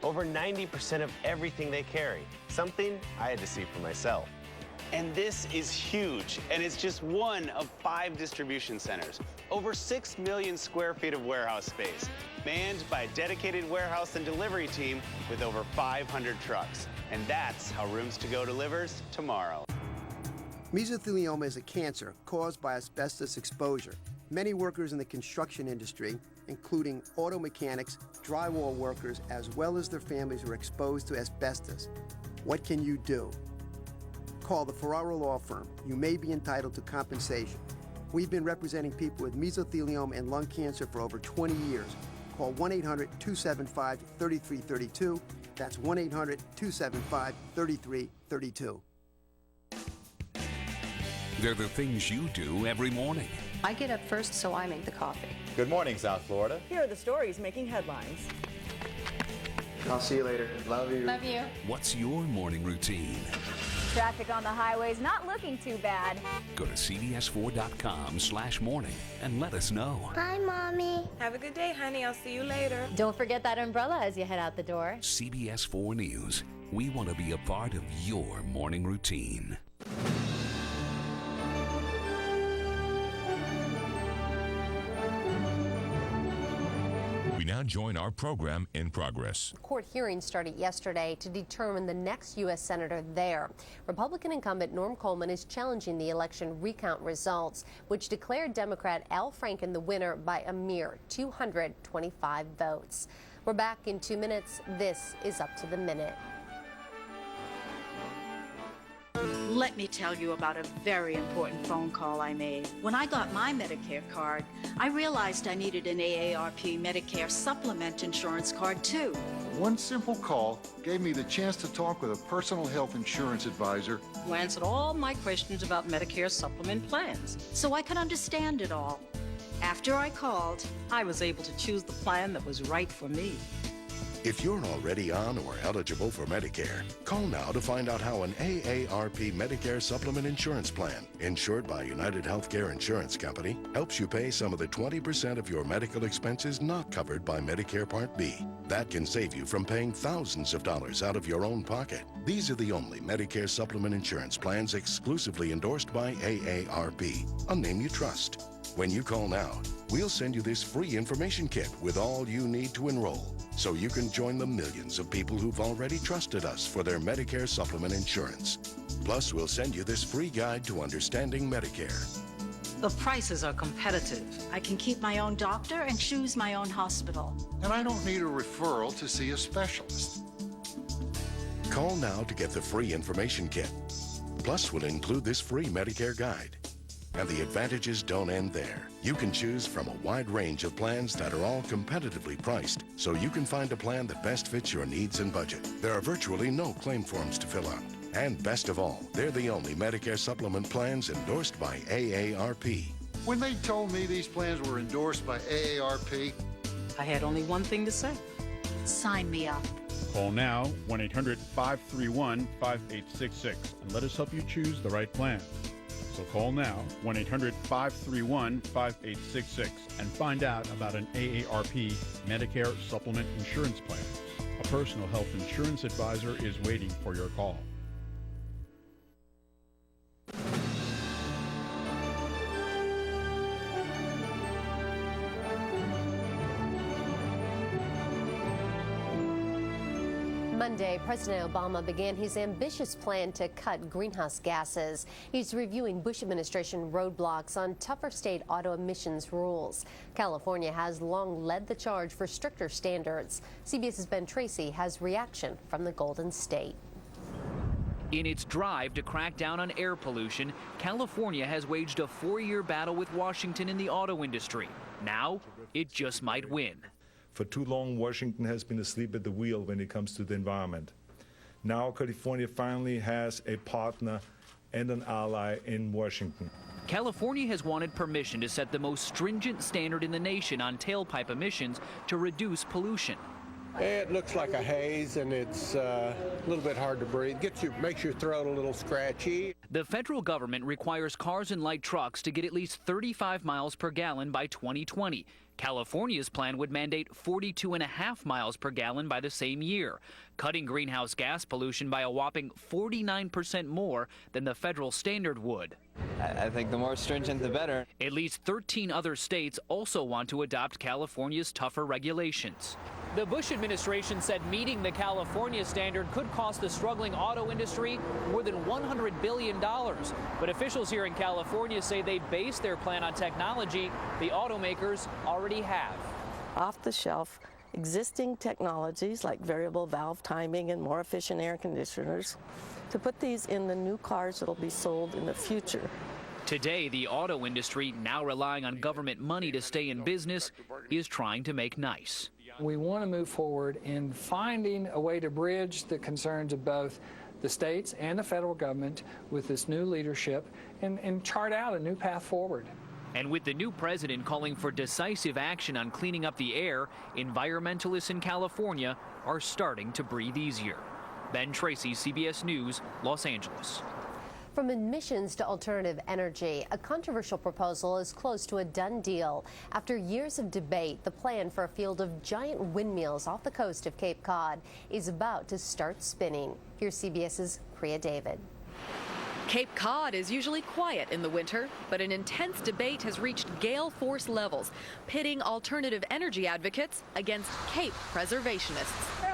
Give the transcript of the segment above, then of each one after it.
over 90% of everything they carry, something I had to see for myself. And this is huge, and it's just one of 5 distribution centers. Over 6 million square feet of warehouse space, manned by a dedicated warehouse and delivery team with over 500 trucks. And that's how Rooms to Go delivers tomorrow. Mesothelioma is a cancer caused by asbestos exposure. Many workers in the construction industry, including auto mechanics, drywall workers, as well as their families, are exposed to asbestos. What can you do? Call the Ferraro Law Firm. You may be entitled to compensation. We've been representing people with mesothelioma and lung cancer for over 20 years. Call 1-800-275-3332. That's 1-800-275-3332. They're the things you do every morning. I get up first, so I make the coffee. Good morning, South Florida. Here are the stories making headlines. I'll see you later. Love you. Love you. What's your morning routine? Traffic on the highways not looking too bad. Go to cbs4.com/morning and let us know. Bye, Mommy. Have a good day, honey. I'll see you later. Don't forget that umbrella as you head out the door. CBS 4 News. We want to be a part of your morning routine. We now join our program in progress. Court hearings started yesterday to determine the next U.S. Senator there. Republican incumbent Norm Coleman is challenging the election recount results, which declared Democrat Al Franken the winner by a mere 225 votes. We're back in 2 minutes. This is Up to the Minute. Let me tell you about a very important phone call I made. When I got my Medicare card, I realized I needed an AARP Medicare Supplement insurance card too. One simple call gave me the chance to talk with a personal health insurance advisor Who answered all my questions about Medicare Supplement plans, so I could understand it all. After I called, I was able to choose the plan that was right for me. If you're already on or eligible for Medicare, call now to find out how an AARP Medicare Supplement Insurance Plan, insured by United Healthcare Insurance Company, helps you pay some of the 20% of your medical expenses not covered by Medicare Part B. That can save you from paying thousands of dollars out of your own pocket. These are the only Medicare Supplement Insurance Plans exclusively endorsed by AARP, a name you trust. When you call now, we'll send you this free information kit with all you need to enroll, so you can join the millions of people who've already trusted us for their Medicare Supplement insurance. Plus, we'll send you this free guide to understanding Medicare. The prices are competitive. I can keep my own doctor and choose my own hospital. and I don't need a referral to see a specialist. Call now to get the free information kit. Plus, we'll include this free Medicare guide. And the advantages don't end there. You can choose from a wide range of plans that are all competitively priced, so you can find a plan that best fits your needs and budget. There are virtually no claim forms to fill out. And best of all, they're the only Medicare supplement plans endorsed by AARP. When they told me these plans were endorsed by AARP, I had only one thing to say. Sign me up. Call now, 1-800-531-5866, and let us help you choose the right plan. So call now, 1-800-531-5866, and find out about an AARP Medicare Supplement Insurance Plan. A personal health insurance advisor is waiting for your call. Monday, President Obama began his ambitious plan to cut greenhouse gases. He's reviewing Bush administration roadblocks on tougher state auto emissions rules. California has long led the charge for stricter standards. CBS's Ben Tracy has reaction from the Golden State. In its drive to crack down on air pollution, California has waged a 4-year battle with Washington in the auto industry. Now, it just might win. For too long, Washington has been asleep at the wheel when it comes to the environment. Now, California finally has a partner and an ally in Washington. California has wanted permission to set the most stringent standard in the nation on tailpipe emissions to reduce pollution. It looks like a haze, and it's a little bit hard to breathe. Makes your throat a little scratchy. The federal government requires cars and light trucks to get at least 35 miles per gallon by 2020. California's plan would mandate 42.5 miles per gallon by the same year, cutting greenhouse gas pollution by a whopping 49% more than the federal standard would. I think the more stringent, the better. At least 13 other states also want to adopt California's tougher regulations. The Bush administration said meeting the California standard could cost the struggling auto industry more than $100 billion. But officials here in California say they base their plan on technology the automakers already have. Off-the-shelf existing technologies like variable valve timing and more efficient air conditioners, to put these in the new cars that will be sold in the future. Today, the auto industry, now relying on government money to stay in business, is trying to make nice. We want to move forward in finding a way to bridge the concerns of both the states and the federal government with this new leadership and chart out a new path forward. And with the new president calling for decisive action on cleaning up the air, environmentalists in California are starting to breathe easier. Ben Tracy, CBS News, Los Angeles. From emissions to alternative energy, a controversial proposal is close to a done deal. After years of debate, the plan for a field of giant windmills off the coast of Cape Cod is about to start spinning. Here's CBS's Priya David. Cape Cod is usually quiet in the winter, but an intense debate has reached gale force levels, pitting alternative energy advocates against Cape preservationists.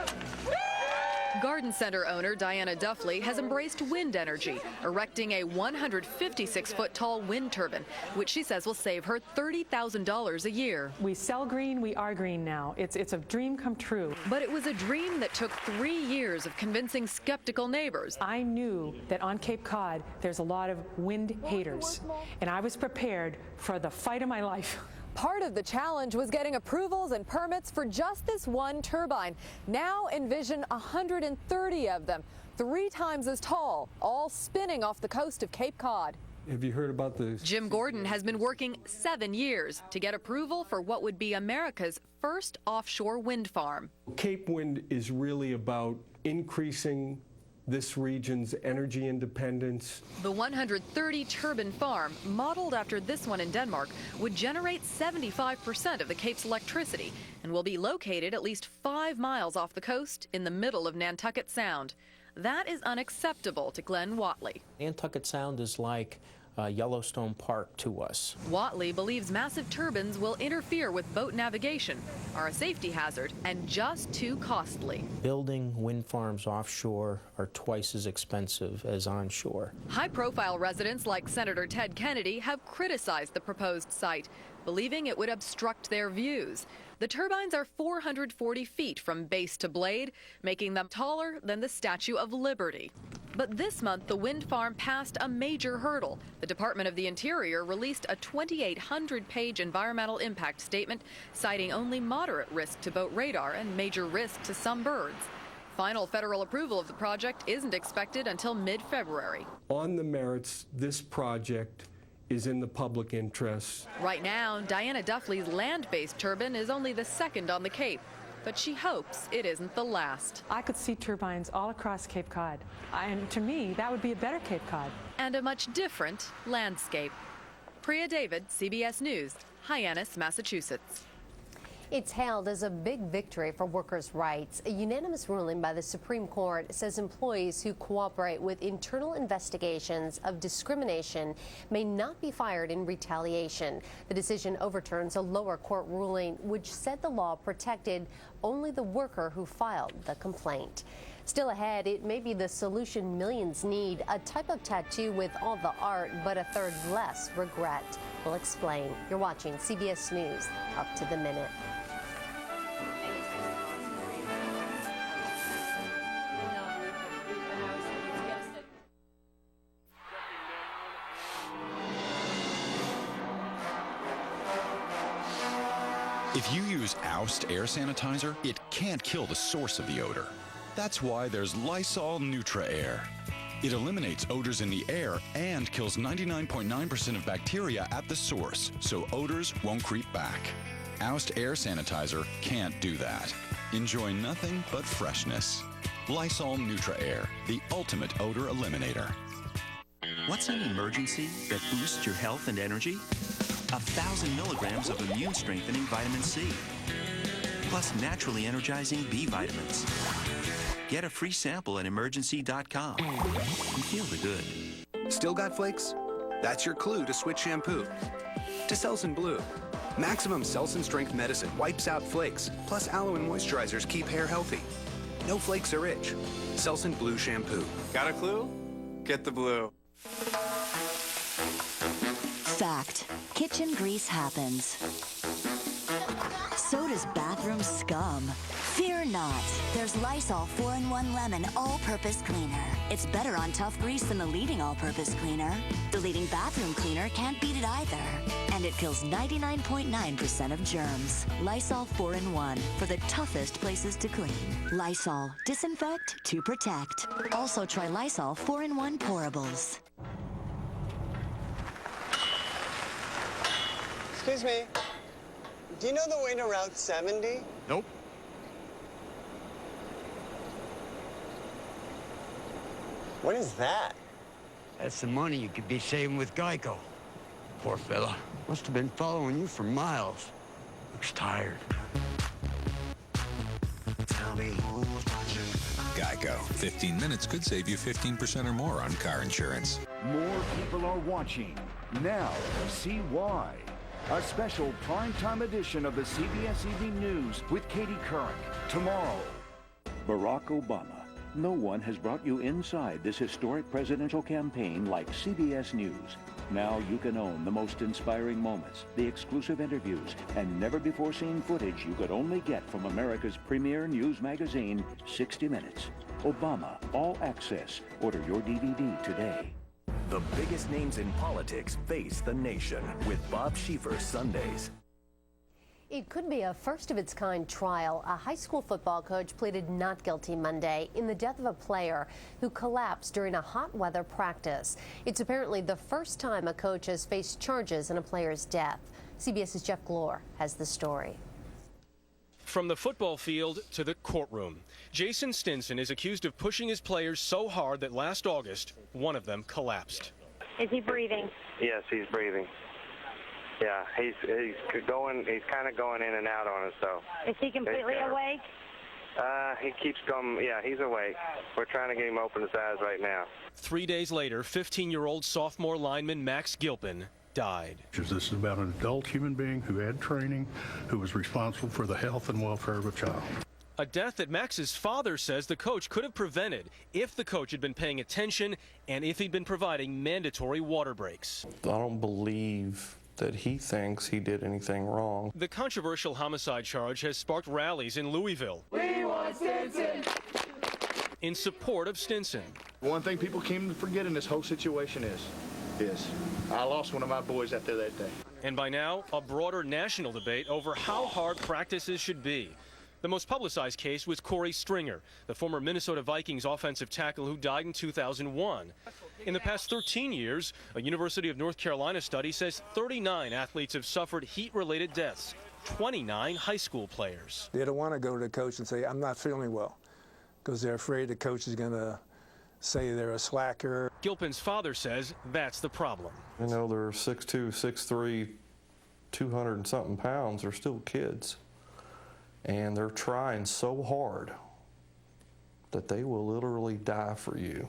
Garden Center owner Diana Duffley has embraced wind energy, erecting a 156-foot-tall wind turbine, which she says will save her $30,000 a year. We sell green, we are green now. It's a dream come true. But it was a dream that took 3 years of convincing skeptical neighbors. I knew that on Cape Cod there's a lot of wind haters, and I was prepared for the fight of my life. Part of the challenge was getting approvals and permits for just this one turbine. Now envision 130 of them, 3 times as tall, all spinning off the coast of Cape Cod. Have you heard about this? Jim Gordon has been working 7 years to get approval for what would be America's first offshore wind farm. Cape Wind is really about increasing this region's energy independence. The 130 turbine farm, modeled after this one in Denmark, would generate 75% of the Cape's electricity and will be located at least 5 miles off the coast in the middle of Nantucket Sound. That is unacceptable to Glenn Watley. Nantucket Sound is like Yellowstone Park to us. Watley believes massive turbines will interfere with boat navigation, are a safety hazard, and just too costly. Building wind farms offshore are twice as expensive as onshore. High-profile residents like Senator Ted Kennedy have criticized the proposed site, believing it would obstruct their views. The turbines are 440 feet from base to blade, making them taller than the Statue of Liberty. But this month, the wind farm passed a major hurdle. The Department of the Interior released a 2,800-page environmental impact statement, citing only moderate risk to boat radar and major risk to some birds. Final federal approval of the project isn't expected until mid-February. On the merits, this project is in the public interest. Right now, Diana Duffley's land-based turbine is only the second on the Cape, but she hopes it isn't the last. I could see turbines all across Cape Cod, and to me, that would be a better Cape Cod. And a much different landscape. Priya David, CBS News, Hyannis, Massachusetts. It's hailed as a big victory for workers' rights. A unanimous ruling by the Supreme Court says employees who cooperate with internal investigations of discrimination may not be fired in retaliation. The decision overturns a lower court ruling which said the law protected only the worker who filed the complaint. Still ahead, it may be the solution millions need, a type of tattoo with all the art but a third less regret. We'll explain. You're watching CBS News, Up to the Minute. If you use Oust air sanitizer, it can't kill the source of the odor. That's why there's Lysol Neutra Air. It eliminates odors in the air and kills 99.9% of bacteria at the source, so odors won't creep back. Oust air sanitizer can't do that. Enjoy nothing but freshness. Lysol Neutra Air, the ultimate odor eliminator. What's an emergency that boosts your health and energy? 1,000 milligrams of immune-strengthening vitamin C, plus naturally energizing B vitamins. Get a free sample at emergency.com and feel the good. Still got flakes? That's your clue to switch shampoo to Selsun Blue. Maximum Selsun strength medicine wipes out flakes, plus aloe and moisturizers keep hair healthy. No flakes or itch. Selsun Blue shampoo. Got a clue? Get the blue. Fact: kitchen grease happens. So does bathroom scum. Fear not. There's Lysol 4-in-1 Lemon All-Purpose Cleaner. It's better on tough grease than the leading all-purpose cleaner. The leading bathroom cleaner can't beat it either. And it kills 99.9% of germs. Lysol 4-in-1 for the toughest places to clean. Lysol. Disinfect to protect. Also try Lysol 4-in-1 Pourables. Excuse me. Do you know the way to Route 70? Nope. What is that? That's the money you could be saving with Geico. Poor fella. Must have been following you for miles. Looks tired. Tell me who's watching. Geico. 15 minutes could save you 15% or more on car insurance. More people are watching. Now, see why. A special primetime edition of the CBS Evening News with Katie Couric. Tomorrow. Barack Obama. No one has brought you inside this historic presidential campaign like CBS News. Now you can own the most inspiring moments, the exclusive interviews, and never-before-seen footage you could only get from America's premier news magazine, 60 Minutes. Obama, All Access. Order your DVD today. The biggest names in politics face the nation with Bob Schieffer Sundays. It could be a first-of-its-kind trial. A high school football coach pleaded not guilty Monday in the death of a player who collapsed during a hot weather practice. It's apparently the first time a coach has faced charges in a player's death. CBS's Jeff Glor has the story. From the football field to the courtroom, Jason Stinson is accused of pushing his players so hard that last August, one of them collapsed. Is he breathing? Yes, he's breathing. Yeah, he's kind of going in and out on us, so. Is he completely awake? He keeps going, yeah, he's awake. We're trying to get him open his eyes right now. 3 days later, 15-year-old sophomore lineman Max Gilpin died. This is about an adult human being who had training, who was responsible for the health and welfare of a child. A death that Max's father says the coach could have prevented if the coach had been paying attention and if he'd been providing mandatory water breaks. I don't believe that he thinks he did anything wrong. The controversial homicide charge has sparked rallies in Louisville. We want Stinson! In support of Stinson. One thing people came to forget in this whole situation is I lost one of my boys out there that day. And by now, a broader national debate over how hard practices should be. The most publicized case was Corey Stringer, the former Minnesota Vikings offensive tackle who died in 2001. In the past 13 years, a University of North Carolina study says 39 athletes have suffered heat-related deaths, 29 high school players. They don't want to go to the coach and say, I'm not feeling well, because they're afraid the coach is going to say they're a slacker. Gilpin's father says that's the problem. You know, they're 6'2", 6'3", 200 and something pounds. They're still kids. And they're trying so hard that they will literally die for you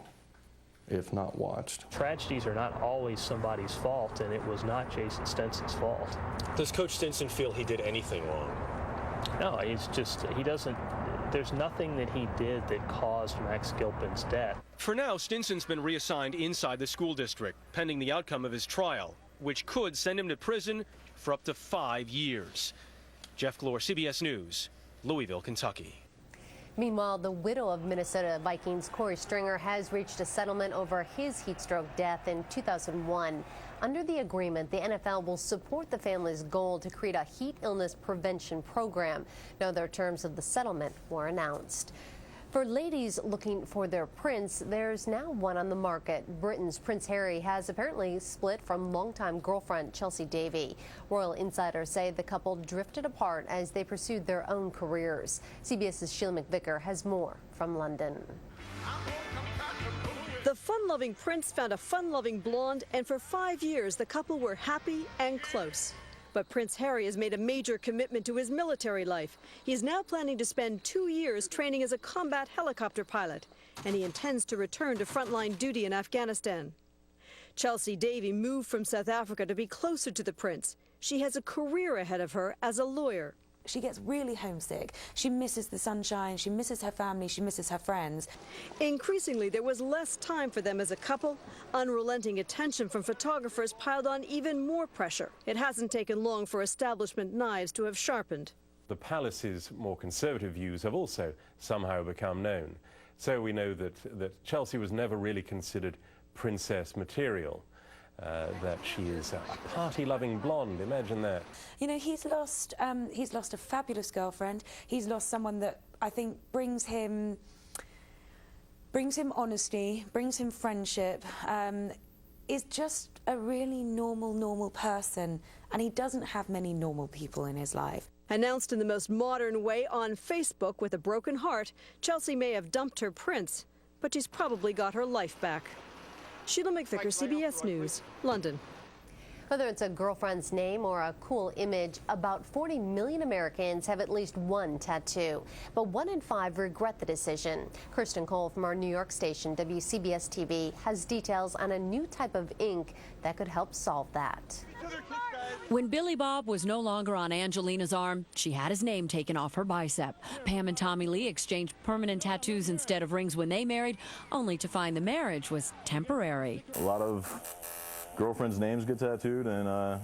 if not watched. Tragedies are not always somebody's fault, and it was not Jason Stinson's fault. Does Coach Stinson feel he did anything wrong? No, he doesn't. There's nothing that he did that caused Max Gilpin's death. For now, Stinson's been reassigned inside the school district, pending the outcome of his trial, which could send him to prison for up to 5 years. Jeff Glor, CBS News, Louisville, Kentucky. Meanwhile, the widow of Minnesota Vikings Corey Stringer has reached a settlement over his heat stroke death in 2001. Under the agreement, the NFL will support the family's goal to create a heat illness prevention program. No other terms of the settlement were announced. For ladies looking for their prince, there's now one on the market. Britain's Prince Harry has apparently split from longtime girlfriend Chelsea Davy. Royal insiders say the couple drifted apart as they pursued their own careers. CBS's Sheila McVicker has more from London. The fun-loving prince found a fun-loving blonde, and for 5 years, the couple were happy and close. But Prince Harry has made a major commitment to his military life. He is now planning to spend 2 years training as a combat helicopter pilot, and he intends to return to frontline duty in Afghanistan. Chelsea Davy moved from South Africa to be closer to the prince. She has a career ahead of her as a lawyer. She gets really homesick. She misses the sunshine, she misses her family, she misses her friends. Increasingly, there was less time for them as a couple. Unrelenting attention from photographers piled on even more pressure. It hasn't taken long for establishment knives to have sharpened. The palace's more conservative views have also somehow become known. So we know that Chelsea was never really considered princess material. That she is a party-loving blonde. Imagine that. You know, he's lost a fabulous girlfriend. He's lost someone that I think brings him honesty, brings him friendship, is just a really normal person, and he doesn't have many normal people in his life. Announced in the most modern way on Facebook with a broken heart, Chelsea may have dumped her prince, but she's probably got her life back. Sheila McVicker, CBS News, London. Whether it's a girlfriend's name or a cool image, about 40 million Americans have at least one tattoo. But 1 in 5 regret the decision. Kirsten Cole from our New York station, WCBS TV, has details on a new type of ink that could help solve that. When Billy Bob was no longer on Angelina's arm, she had his name taken off her bicep. Pam and Tommy Lee exchanged permanent tattoos instead of rings when they married, only to find the marriage was temporary. A lot of girlfriends' names get tattooed, and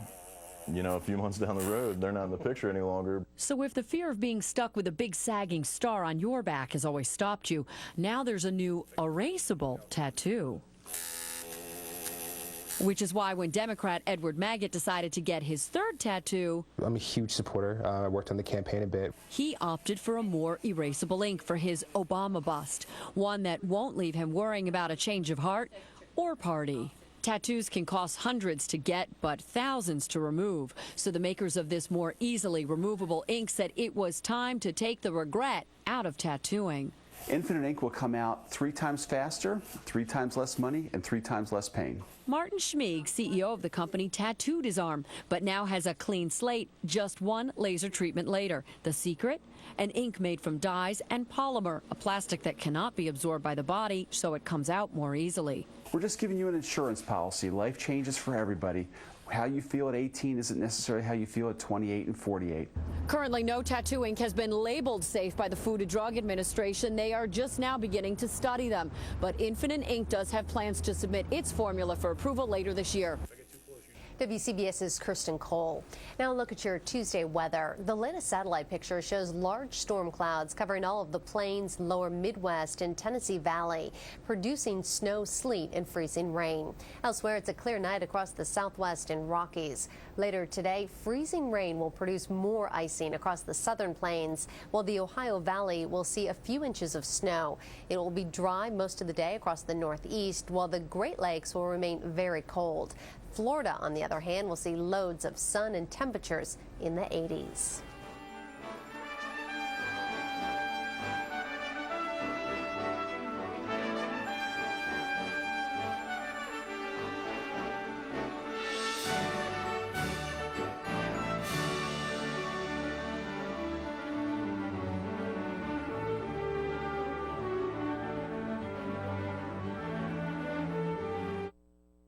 you know, a few months down the road, they're not in the picture any longer. So if the fear of being stuck with a big sagging star on your back has always stopped you, now there's a new erasable tattoo. Which is why when Democrat Edward Maggott decided to get his third tattoo, I'm a huge supporter. I worked on the campaign a bit. He opted for a more erasable ink for his Obama bust, one that won't leave him worrying about a change of heart or party. Tattoos can cost hundreds to get, but thousands to remove. So the makers of this more easily removable ink said it was time to take the regret out of tattooing. Infinite ink will come out 3 times faster, 3 times less money, and 3 times less pain. Martin Schmieg, CEO of the company, tattooed his arm, but now has a clean slate just 1 laser treatment later. The secret? An ink made from dyes and polymer, a plastic that cannot be absorbed by the body, so it comes out more easily. We're just giving you an insurance policy. Life changes for everybody. How you feel at 18 isn't necessarily how you feel at 28 and 48. Currently, no tattoo ink has been labeled safe by the Food and Drug Administration. They are just now beginning to study them. But Infinite Ink does have plans to submit its formula for approval later this year. WCBS's Kirsten Cole. Now look at your Tuesday weather. The latest satellite picture shows large storm clouds covering all of the plains, lower Midwest, and Tennessee Valley, producing snow, sleet, and freezing rain. Elsewhere, it's a clear night across the Southwest and Rockies. Later today, freezing rain will produce more icing across the southern plains, while the Ohio Valley will see a few inches of snow. It will be dry most of the day across the Northeast, while the Great Lakes will remain very cold. Florida, on the other hand, will see loads of sun and temperatures in the 80s.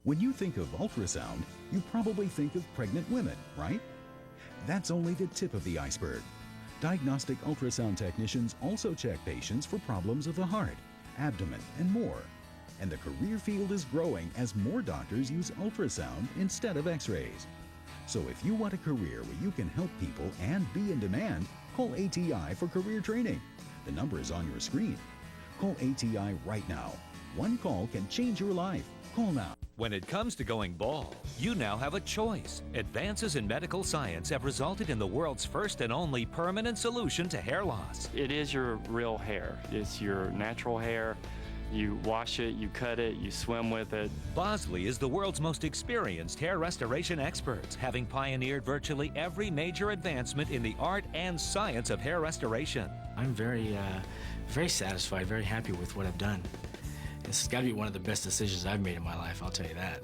When you think of ultrasound, you probably think of pregnant women, right? That's only the tip of the iceberg. Diagnostic ultrasound technicians also check patients for problems of the heart, abdomen, and more. And the career field is growing as more doctors use ultrasound instead of x-rays. So if you want a career where you can help people and be in demand, call ATI for career training. The number is on your screen. Call ATI right now. One call can change your life. Call now. When it comes to going bald, you now have a choice. Advances in medical science have resulted in the world's first and only permanent solution to hair loss. It is your real hair. It's your natural hair. You wash it, you cut it, you swim with it. Bosley is the world's most experienced hair restoration experts, having pioneered virtually every major advancement in the art and science of hair restoration. I'm very satisfied, very happy with what I've done. This has got to be one of the best decisions I've made in my life, I'll tell you that.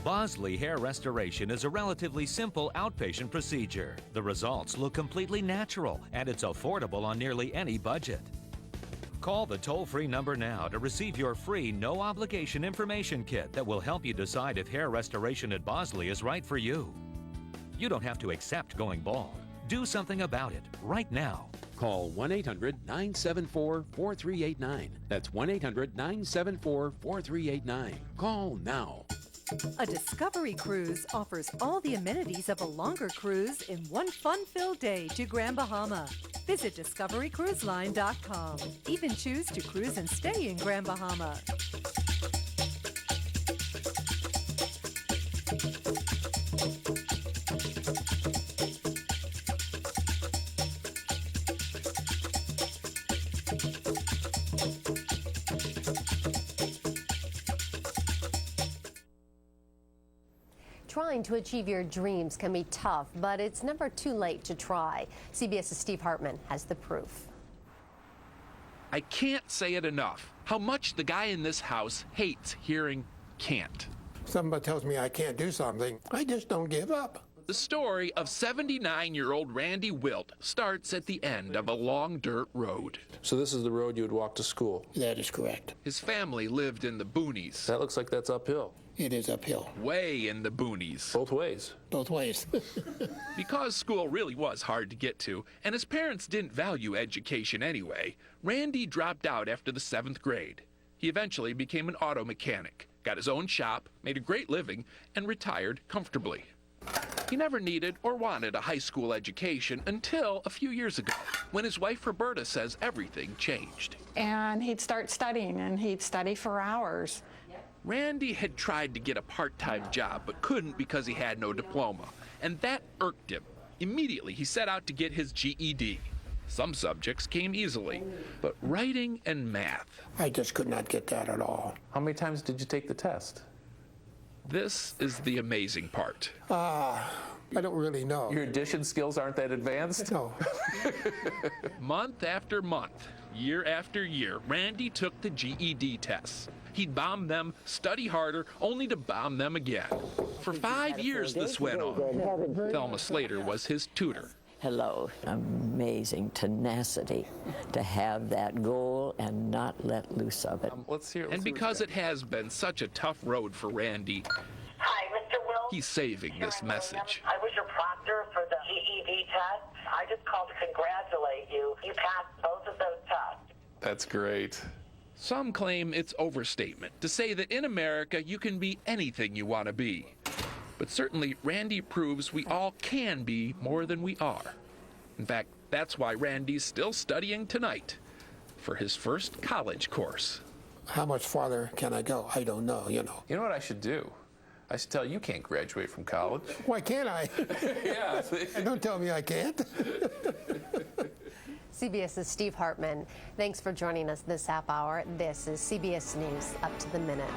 Bosley Hair Restoration is a relatively simple outpatient procedure. The results look completely natural, and it's affordable on nearly any budget. Call the toll-free number now to receive your free, no-obligation information kit that will help you decide if hair restoration at Bosley is right for you. You don't have to accept going bald. Do something about it right now. Call 1-800-974-4389. That's 1-800-974-4389. Call now. A Discovery Cruise offers all the amenities of a longer cruise in one fun-filled day to Grand Bahama. Visit discoverycruiseline.com. Even choose to cruise and stay in Grand Bahama. Trying to achieve your dreams can be tough, but it's never too late to try. CBS's Steve Hartman has the proof. I can't say it enough how much the guy in this house hates hearing can't. Somebody tells me I can't do something, I just don't give up. The story of 79-year-old Randy Wilt starts at the end of a long dirt road. So this is the road you would walk to school? That is correct. His family lived in the boonies. That looks like that's uphill. It is uphill. Way in the boonies. Both ways. Both ways. Because school really was hard to get to, and his parents didn't value education anyway, Randy dropped out after the 7th grade. He eventually became an auto mechanic, got his own shop, made a great living, and retired comfortably. He never needed or wanted a high school education until a few years ago, when his wife Roberta says everything changed. And he'd start studying, and he'd study for hours. Randy had tried to get a part-time job, but couldn't because he had no diploma, and that irked him. Immediately, he set out to get his GED. Some subjects came easily, but writing and math. I just could not get that at all. How many times did you take the test? This is the amazing part. I don't really know. Your addition skills aren't that advanced? No. Month after month, year after year, Randy took the GED tests. He'd bomb them, study harder, only to bomb them again. For 5 years this went on. Thelma Slater was his tutor. Hello. Amazing tenacity to have that goal and not let loose of it. Let's hear. And because it has been such a tough road for Randy, hi, Mr. Will. He's saving this message. I was your proctor for the GED test. I just called to congratulate you. You passed both of those tests. That's great. Some claim it's overstatement to say that in America you can be anything you want to be. But certainly Randy proves we all can be more than we are. In fact, that's why Randy's still studying tonight for his first college course. How much farther can I go? I don't know, you know. You know what I should do? I should tell you can't graduate from college. Why can't I? Yeah. Don't tell me I can't. CBS's Steve Hartman. Thanks for joining us this half hour. This is CBS News Up to the Minute.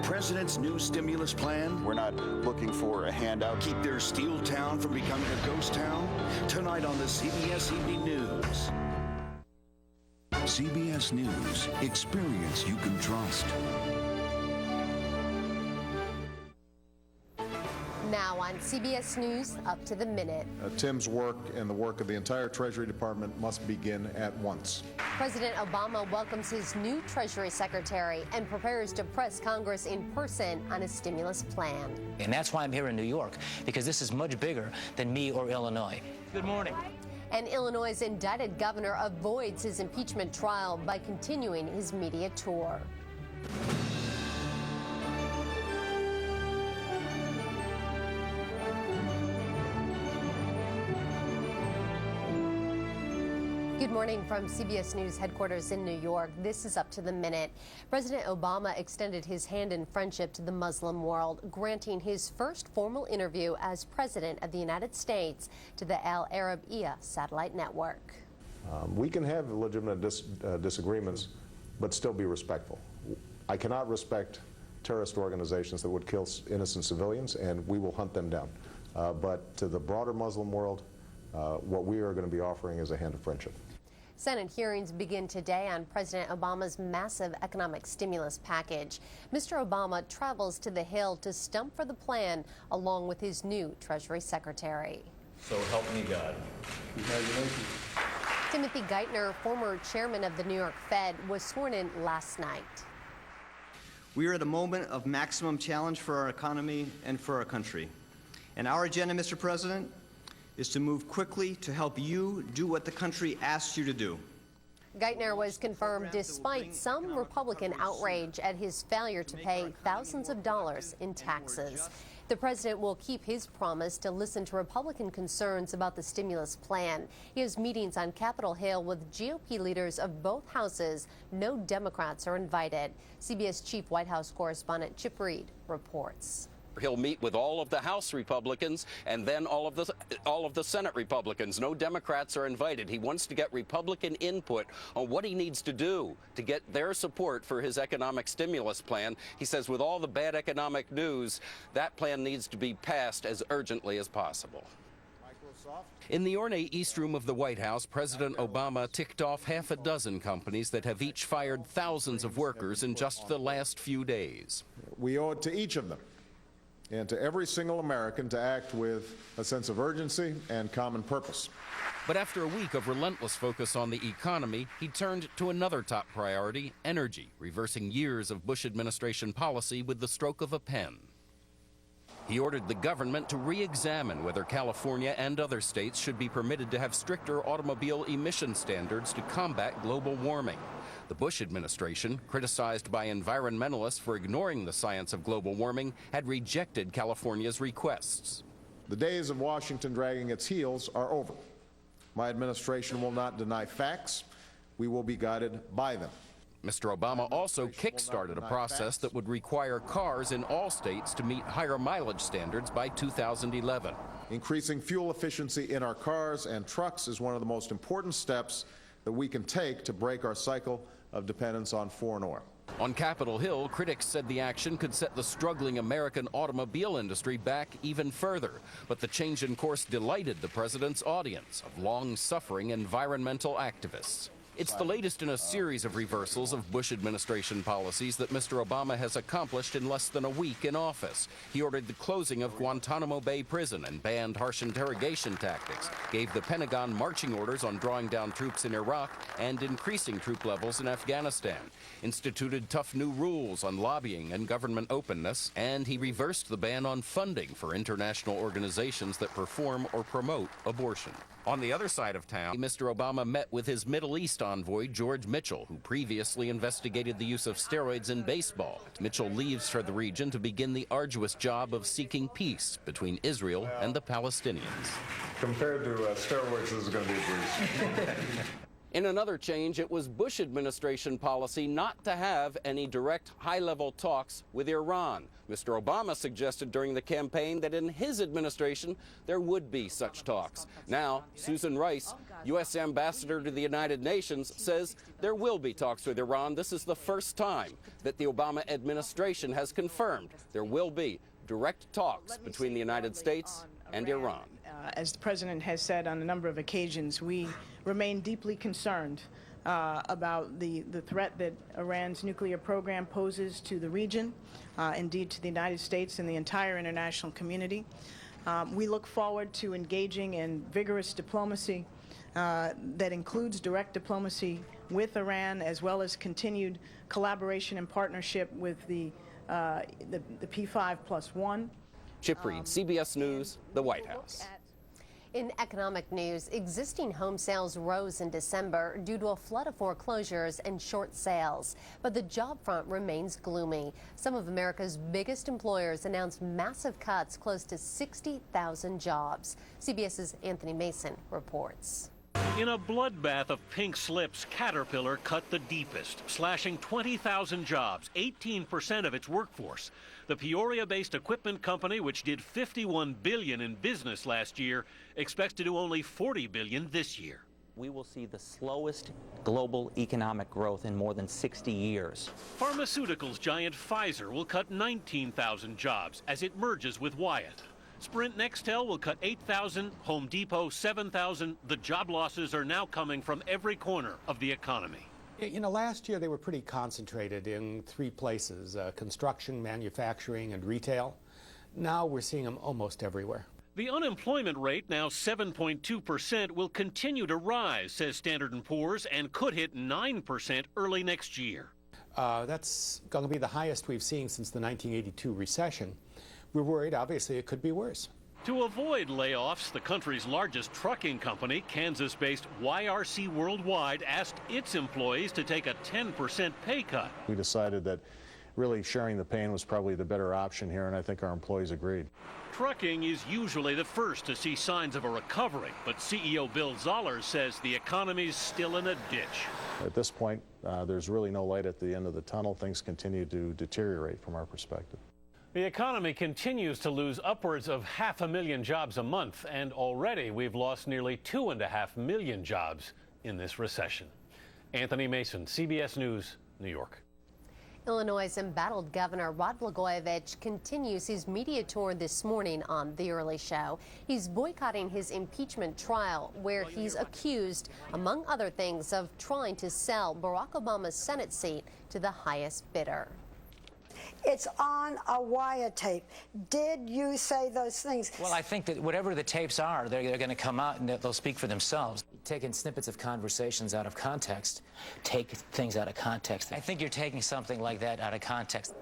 President's new stimulus plan? We're not looking for a handout. Keep their steel town from becoming a ghost town? Tonight on the CBS Evening News. CBS News. Experience you can trust. Now on CBS News, Up to the Minute. Tim's work and the work of the entire Treasury Department must begin at once. President Obama welcomes his new Treasury Secretary and prepares to press Congress in person on his stimulus plan. And that's why I'm here in New York, because this is much bigger than me or Illinois. Good morning. And Illinois' indicted governor avoids his impeachment trial by continuing his media tour. Good morning from CBS News headquarters in New York. This is Up to the Minute. President Obama extended his hand in friendship to the Muslim world, granting his first formal interview as President of the United States to the Al Arabiya satellite network. We can have legitimate disagreements, but still be respectful. I cannot respect terrorist organizations that would kill innocent civilians, and we will hunt them down. But to the broader Muslim world, what we are going to be offering is a hand of friendship. Senate hearings begin today on President Obama's massive economic stimulus package. Mr. Obama travels to the Hill to stump for the plan along with his new Treasury Secretary. So help me God. Congratulations. Timothy Geithner, former chairman of the New York Fed, was sworn in last night. We are at a moment of maximum challenge for our economy and for our country. And our agenda, Mr. President, is to move quickly to help you do what the country asks you to do. Geithner was confirmed despite some Republican outrage at his failure to pay thousands of dollars in taxes. The president will keep his promise to listen to Republican concerns about the stimulus plan. He has meetings on Capitol Hill with GOP leaders of both houses. No Democrats are invited. CBS Chief White House correspondent Chip Reed reports. He'll meet with all of the House Republicans and then all of the Senate Republicans. No Democrats are invited. He wants to get Republican input on what he needs to do to get their support for his economic stimulus plan. He says with all the bad economic news, that plan needs to be passed as urgently as possible. In the ornate East Room of the White House, President Obama ticked off half a dozen companies that have each fired thousands of workers in just the last few days. We owe it to each of them and to every single American to act with a sense of urgency and common purpose. But after a week of relentless focus on the economy, he turned to another top priority, energy, reversing years of Bush administration policy with the stroke of a pen. He ordered the government to re-examine whether California and other states should be permitted to have stricter automobile emission standards to combat global warming. The Bush administration, criticized by environmentalists for ignoring the science of global warming, had rejected California's requests. The days of Washington dragging its heels are over. My administration will not deny facts. We will be guided by them. Mr. Obama also kick-started a process that would require cars in all states to meet higher mileage standards by 2011. Increasing fuel efficiency in our cars and trucks is one of the most important steps that we can take to break our cycle of dependence on foreign oil. On Capitol Hill, critics said the action could set the struggling American automobile industry back even further. But the change in course delighted the president's audience of long-suffering environmental activists. It's the latest in a series of reversals of Bush administration policies that Mr. Obama has accomplished in less than a week in office. He ordered the closing of Guantanamo Bay Prison and banned harsh interrogation tactics, gave the Pentagon marching orders on drawing down troops in Iraq and increasing troop levels in Afghanistan, instituted tough new rules on lobbying and government openness, and he reversed the ban on funding for international organizations that perform or promote abortion. On the other side of town, Mr. Obama met with his Middle East envoy, George Mitchell, who previously investigated the use of steroids in baseball. Mitchell leaves for the region to begin the arduous job of seeking peace between Israel and the Palestinians. Compared to steroids, this is going to be a breeze. In another change, it was Bush administration policy not to have any direct high-level talks with Iran. Mr. Obama suggested during the campaign that in his administration there would be such talks. Now, Susan Rice, U.S. ambassador to the United Nations, says there will be talks with Iran. This is the first time that the Obama administration has confirmed there will be direct talks between the United States and Iran. As the president has said on a number of occasions, we remain deeply concerned about the threat that Iran's nuclear program poses to the region, indeed to the United States and the entire international community. We look forward to engaging in vigorous diplomacy that includes direct diplomacy with Iran, as well as continued collaboration and partnership with the P5+1. Chip Reed, CBS News, the White House. In economic news, existing home sales rose in December due to a flood of foreclosures and short sales. But the job front remains gloomy. Some of America's biggest employers announced massive cuts, close to 60,000 jobs. CBS's Anthony Mason reports. In a bloodbath of pink slips, Caterpillar cut the deepest, slashing 20,000 jobs, 18% of its workforce. The Peoria-based equipment company, which did $51 billion in business last year, expects to do only $40 billion this year. we will see the slowest global economic growth in more than 60 years. Pharmaceuticals giant Pfizer will cut 19,000 jobs as it merges with Wyeth. Sprint Nextel will cut 8,000, Home Depot 7,000. The job losses are now coming from every corner of the economy. You know, last year they were pretty concentrated in 3 places, construction, manufacturing, and retail. Now we're seeing them almost everywhere. The unemployment rate, now 7.2%, will continue to rise, says Standard & Poor's, and could hit 9% early next year. That's going to be the highest we've seen since the 1982 recession. We're worried, obviously, it could be worse. To avoid layoffs, the country's largest trucking company, Kansas-based YRC Worldwide, asked its employees to take a 10% pay cut. We decided that really sharing the pain was probably the better option here, and I think our employees agreed. Trucking is usually the first to see signs of a recovery, but CEO Bill Zoller says the economy's still in a ditch. At this point, there's really no light at the end of the tunnel. Things continue to deteriorate from our perspective. The economy continues to lose upwards of 500,000 jobs a month, and already we've lost nearly 2.5 million jobs in this recession. Anthony Mason, CBS News, New York. Illinois' embattled Governor Rod Blagojevich continues his media tour this morning on The Early Show. He's boycotting his impeachment trial, where he's accused, among other things, of trying to sell Barack Obama's Senate seat to the highest bidder. It's on a wiretape. Did you say those things? Well, I think that whatever the tapes are, they're going to come out and they'll speak for themselves. Taking snippets of conversations out of context, take things out of context. I think you're taking something like that out of context.